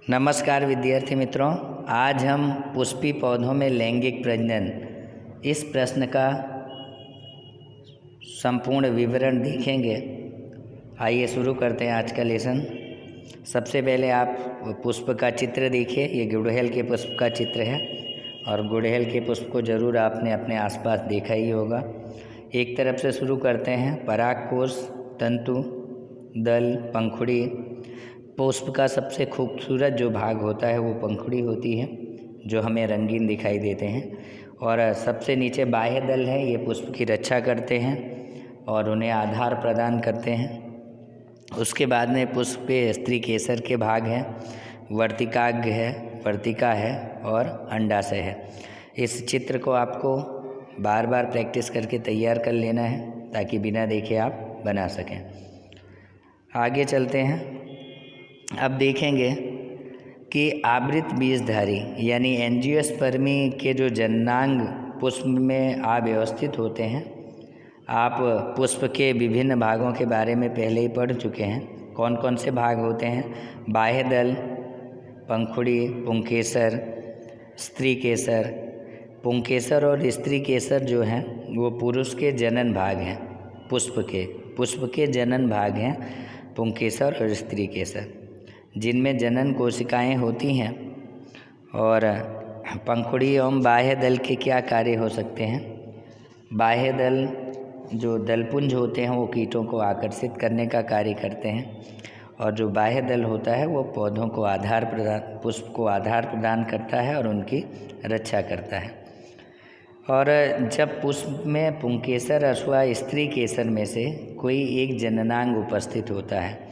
नमस्कार विद्यार्थी मित्रों, आज हम पुष्पी पौधों में लैंगिक प्रजनन इस प्रश्न का संपूर्ण विवरण देखेंगे। आइए शुरू करते हैं आज का लेसन। सबसे पहले आप पुष्प का चित्र देखिए। ये गुड़हल के पुष्प का चित्र है और गुड़हल के पुष्प को ज़रूर आपने अपने आसपास देखा ही होगा। एक तरफ से शुरू करते हैं। परागकोश, तंतु, दल, पंखुड़ी। पुष्प का सबसे खूबसूरत जो भाग होता है वो पंखुड़ी होती है, जो हमें रंगीन दिखाई देते हैं। और सबसे नीचे बाह्य दल है। ये पुष्प की रक्षा करते हैं और उन्हें आधार प्रदान करते हैं। उसके बाद में पुष्प पे स्त्री केसर के भाग हैं, वर्तिकाग्र है, वर्तिका है और अंडाशय है। इस चित्र को आपको बार बार प्रैक्टिस करके तैयार कर लेना है ताकि बिना देखे आप बना सकें। आगे चलते हैं। अब देखेंगे कि आवृत बीजधारी यानी एंजियोस्पर्मी के जो जननांग पुष्प में अव्यवस्थित होते हैं। आप पुष्प के विभिन्न भागों के बारे में पहले ही पढ़ चुके हैं। कौन कौन से भाग होते हैं? बाह्य दल, पंखुड़ी, पुंकेसर, स्त्री केसर। पुंकेसर और स्त्री केसर जो हैं वो पुरुष के जनन भाग हैं। पुष्प के जनन भाग हैं पुंकेसर और स्त्री केसर, जिनमें जनन कोशिकाएं होती हैं। और पंखुड़ी एवं बाह्य दल के क्या कार्य हो सकते हैं? बाह्य दल जो दलपुंज होते हैं वो कीटों को आकर्षित करने का कार्य करते हैं, और जो बाह्य दल होता है वो पौधों को पुष्प को आधार प्रदान करता है और उनकी रक्षा करता है। और जब पुष्प में पुंकेसर अथवा स्त्री केसर में से कोई एक जननांग उपस्थित होता है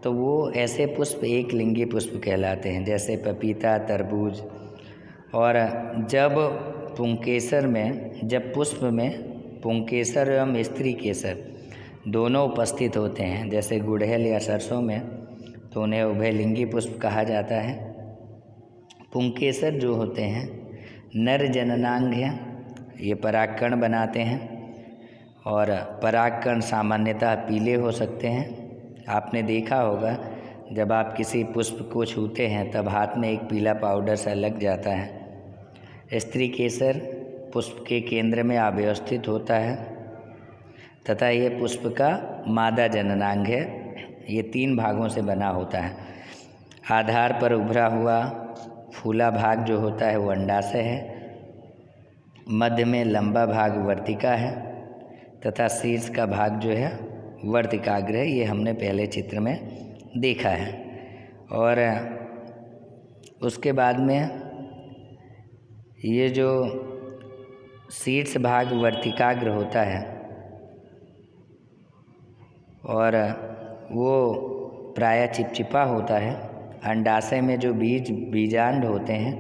तो वो ऐसे पुष्प एक लिंगी पुष्प कहलाते हैं, जैसे पपीता, तरबूज। और जब पुष्प में पुंकेसर एवं स्त्री केसर दोनों उपस्थित होते हैं, जैसे गुड़हल या सरसों में, तो उन्हें उभयलिंगी पुष्प कहा जाता है। पुंकेसर जो होते हैं नर जननांग हैं। ये परागकण बनाते हैं और परागकण सामान्यतः पीले हो सकते हैं। आपने देखा होगा जब आप किसी पुष्प को छूते हैं तब हाथ में एक पीला पाउडर सा लग जाता है। स्त्री केसर पुष्प के केंद्र में अव्यवस्थित होता है तथा यह पुष्प का मादा जननांग है। ये 3 भागों से बना होता है। आधार पर उभरा हुआ फूला भाग जो होता है वो अंडाशय है, मध्य में लंबा भाग वर्तिका है तथा शीर्ष का भाग जो है वर्तिकाग्र है। ये हमने पहले चित्र में देखा है। और उसके बाद में ये जो शीर्ष भाग वर्तिकाग्र होता है और वो प्रायः चिपचिपा होता है। अंडाशय में जो बीजांड होते हैं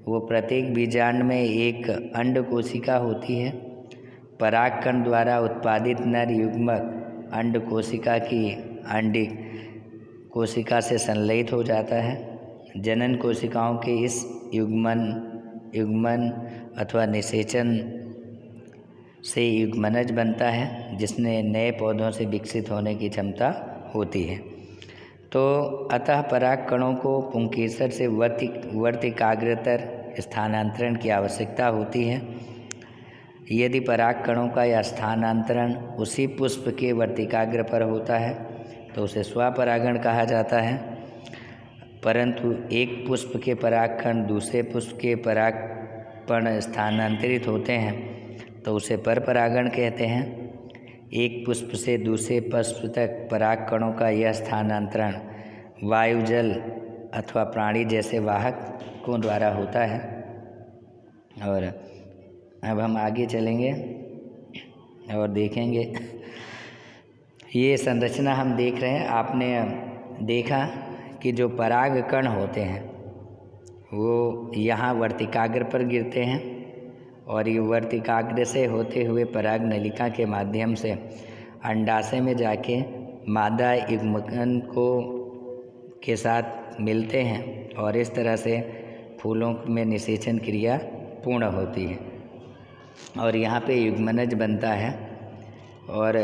वो प्रत्येक बीजांड में एक अंड कोशिका होती है। परागकण द्वारा उत्पादित नर युग्मक अंड कोशिका की अंडिक कोशिका से संलयित हो जाता है। जनन कोशिकाओं के इस युग्मन अथवा निषेचन से युग्मनज बनता है, जिसने नए पौधों से विकसित होने की क्षमता होती है। तो अतः परागकणों को पुंकेसर से वर्तिकाग्रतर स्थानांतरण की आवश्यकता होती है। यदि परागकणों का यह स्थानांतरण उसी पुष्प के वर्तिकाग्र पर होता है तो उसे स्वपरागण कहा जाता है। परंतु एक पुष्प के परागकण दूसरे पुष्प के परागकण स्थानांतरित होते हैं तो उसे परपरागण कहते हैं। एक पुष्प से दूसरे पुष्प तक परागकणों का यह स्थानांतरण वायु, जल अथवा प्राणी जैसे वाहकों द्वारा होता है। और अब हम आगे चलेंगे और देखेंगे। ये संरचना हम देख रहे हैं। आपने देखा कि जो परागकण होते हैं वो यहाँ वर्तिकाग्र पर गिरते हैं और ये वर्तिकाग्र से होते हुए पराग नलिका के माध्यम से अंडाशय में जाके मादा युग्मकन के साथ मिलते हैं और इस तरह से फूलों में निषेचन क्रिया पूर्ण होती है और यहाँ पे युग्मनज बनता है और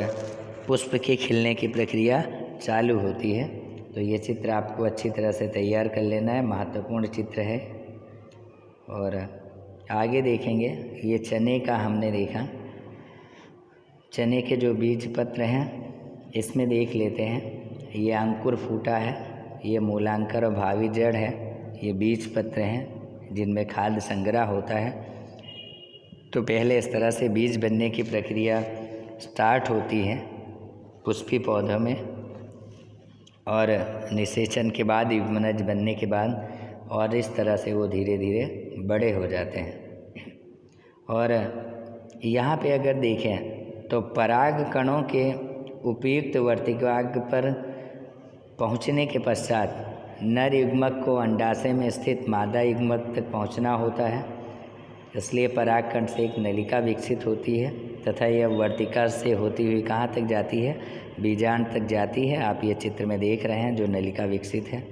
पुष्प के खिलने की प्रक्रिया चालू होती है। तो ये चित्र आपको अच्छी तरह से तैयार कर लेना है, महत्वपूर्ण चित्र है। और आगे देखेंगे, ये चने का हमने देखा, चने के जो बीज पत्र हैं इसमें देख लेते हैं। ये अंकुर फूटा है, ये मूलांकर और भावी जड़ है, ये बीज पत्र हैं जिनमें खाद्य संग्रह होता है। तो पहले इस तरह से बीज बनने की प्रक्रिया स्टार्ट होती है पुष्पी पौधों में, और निषेचन के बाद, युग्मनज बनने के बाद, और इस तरह से वो धीरे धीरे बड़े हो जाते हैं। और यहाँ पे अगर देखें तो पराग कणों के उपयुक्त वर्तिकाग्र पर पहुँचने के पश्चात नर युग्मक को अंडाशय में स्थित मादा युग्मक तक पहुँचना होता है। इसलिए परागकण से एक नलिका विकसित होती है तथा यह वर्तिका से होती हुई कहाँ तक जाती है, बीजांड तक जाती है। आप ये चित्र में देख रहे हैं जो नलिका विकसित है।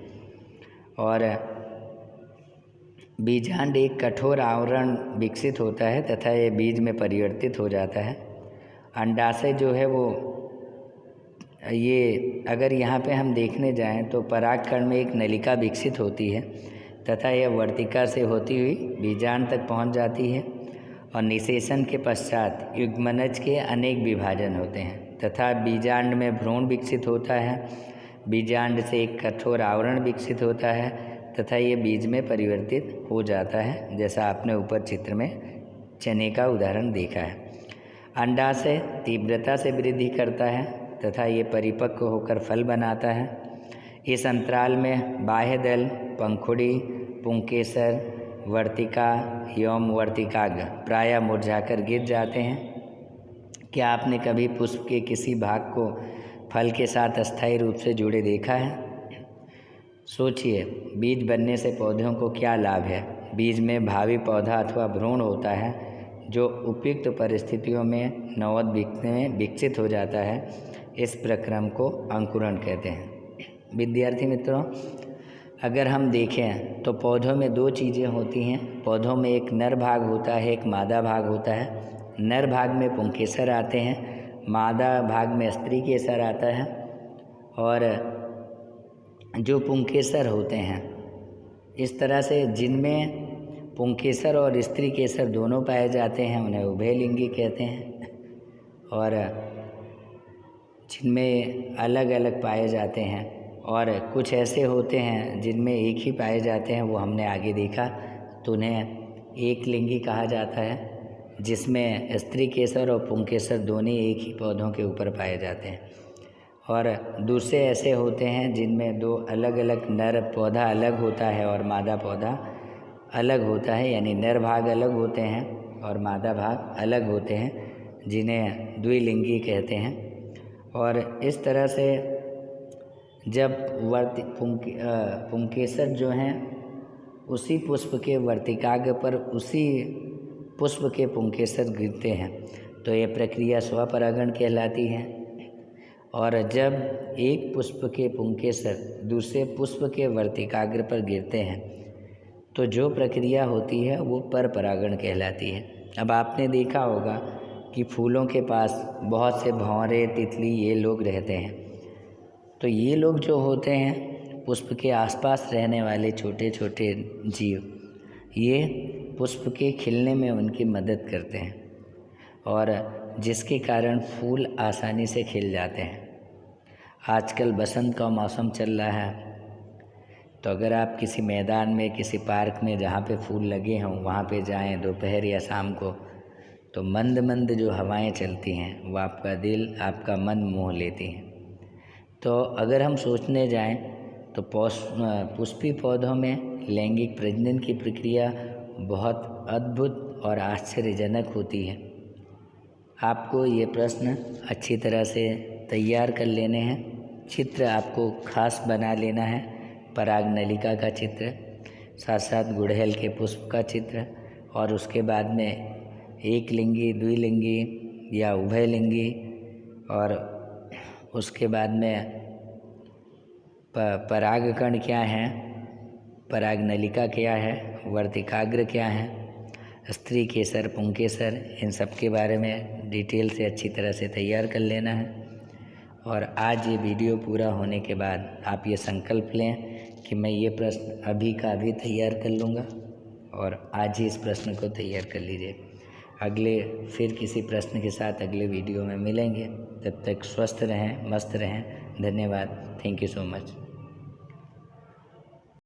और बीजांड एक कठोर आवरण विकसित होता है तथा यह बीज में परिवर्तित हो जाता है। अंडाशय जो है वो, ये अगर यहाँ पे हम देखने जाएं तो परागकण में एक नलिका विकसित होती है तथा यह वर्तिका से होती हुई बीजांड तक पहुँच जाती है। और निषेचन के पश्चात युग्मनज के अनेक विभाजन होते हैं तथा बीजांड में भ्रूण विकसित होता है। बीजांड से एक कठोर आवरण विकसित होता है तथा ये बीज में परिवर्तित हो जाता है, जैसा आपने ऊपर चित्र में चने का उदाहरण देखा है। अंडाशय तीव्रता से वृद्धि करता है तथा ये परिपक्व होकर फल बनाता है। इस अंतराल में बाह्य दल, पंखुड़ी, पुंकेसर, वर्तिका एवं वर्तिकाग्र प्रायः मुरझाकर गिर जाते हैं। क्या आपने कभी पुष्प के किसी भाग को फल के साथ अस्थायी रूप से जुड़े देखा है? सोचिए, बीज बनने से पौधों को क्या लाभ है। बीज में भावी पौधा अथवा भ्रूण होता है जो उपयुक्त परिस्थितियों में नवोदित में विकसित हो जाता है। इस प्रक्रम को अंकुरण कहते हैं। विद्यार्थी मित्रों, अगर हम देखें तो पौधों में दो चीज़ें होती हैं। पौधों में एक नर भाग होता है, एक मादा भाग होता है। नर भाग में पुंकेसर आते हैं, मादा भाग में स्त्री केसर आता है। और जो पुंकेसर होते हैं, इस तरह से जिनमें पुंकेसर और स्त्री केसर दोनों पाए जाते हैं उन्हें उभयलिंगी कहते हैं। और जिनमें अलग अलग पाए जाते हैं और कुछ ऐसे होते हैं जिनमें एक ही पाए जाते हैं, वो हमने आगे देखा, तो उन्हें एक लिंगी कहा जाता है, जिसमें स्त्री केसर और पुंकेसर दोनों एक ही पौधों के ऊपर पाए जाते हैं। और दूसरे ऐसे होते हैं जिनमें दो अलग अलग, नर पौधा अलग होता है और मादा पौधा अलग होता है, यानी नर भाग अलग होते हैं और मादा भाग अलग होते हैं, जिन्हें द्विलिंगी कहते हैं। और इस तरह से जब पुंकेसर जो हैं उसी पुष्प के वर्तिकाग्र पर उसी पुष्प के पुंकेसर गिरते हैं तो ये प्रक्रिया स्वपरागण कहलाती है। और जब एक पुष्प के पुंकेसर दूसरे पुष्प के वर्तिकाग्र पर गिरते हैं तो जो प्रक्रिया होती है वो परपरागण कहलाती है। अब आपने देखा होगा कि फूलों के पास बहुत से भंवरे, तितली, ये लोग रहते हैं। तो ये लोग जो होते हैं पुष्प के आसपास रहने वाले छोटे छोटे जीव, ये पुष्प के खिलने में उनकी मदद करते हैं और जिसके कारण फूल आसानी से खिल जाते हैं। आजकल बसंत का मौसम चल रहा है, तो अगर आप किसी मैदान में, किसी पार्क में जहाँ पे फूल लगे हों वहाँ पे जाएं दोपहर या शाम को, तो मंद मंद जो हवाएं चलती हैं वो आपका दिल, आपका मन मोह लेती हैं। तो अगर हम सोचने जाएं तो पुष्पी पौधों में लैंगिक प्रजनन की प्रक्रिया बहुत अद्भुत और आश्चर्यजनक होती है। आपको ये प्रश्न अच्छी तरह से तैयार कर लेने हैं। चित्र आपको खास बना लेना है, पराग नलिका का चित्र, साथ साथ गुड़हल के पुष्प का चित्र, और उसके बाद में एक लिंगी, द्विलिंगी या उभयलिंगी, और उसके बाद में परागकण क्या है, पराग नलिका क्या है, वर्तिकाग्र क्या है, स्त्री केसर, पुंकेसर, इन सब के बारे में डिटेल से अच्छी तरह से तैयार कर लेना है। और आज ये वीडियो पूरा होने के बाद आप ये संकल्प लें कि मैं ये प्रश्न अभी का अभी तैयार कर लूँगा और आज ही इस प्रश्न को तैयार कर लीजिए। अगले फिर किसी प्रश्न के साथ अगले वीडियो में मिलेंगे। तब तक स्वस्थ रहें, मस्त रहें। धन्यवाद। Thank you so much.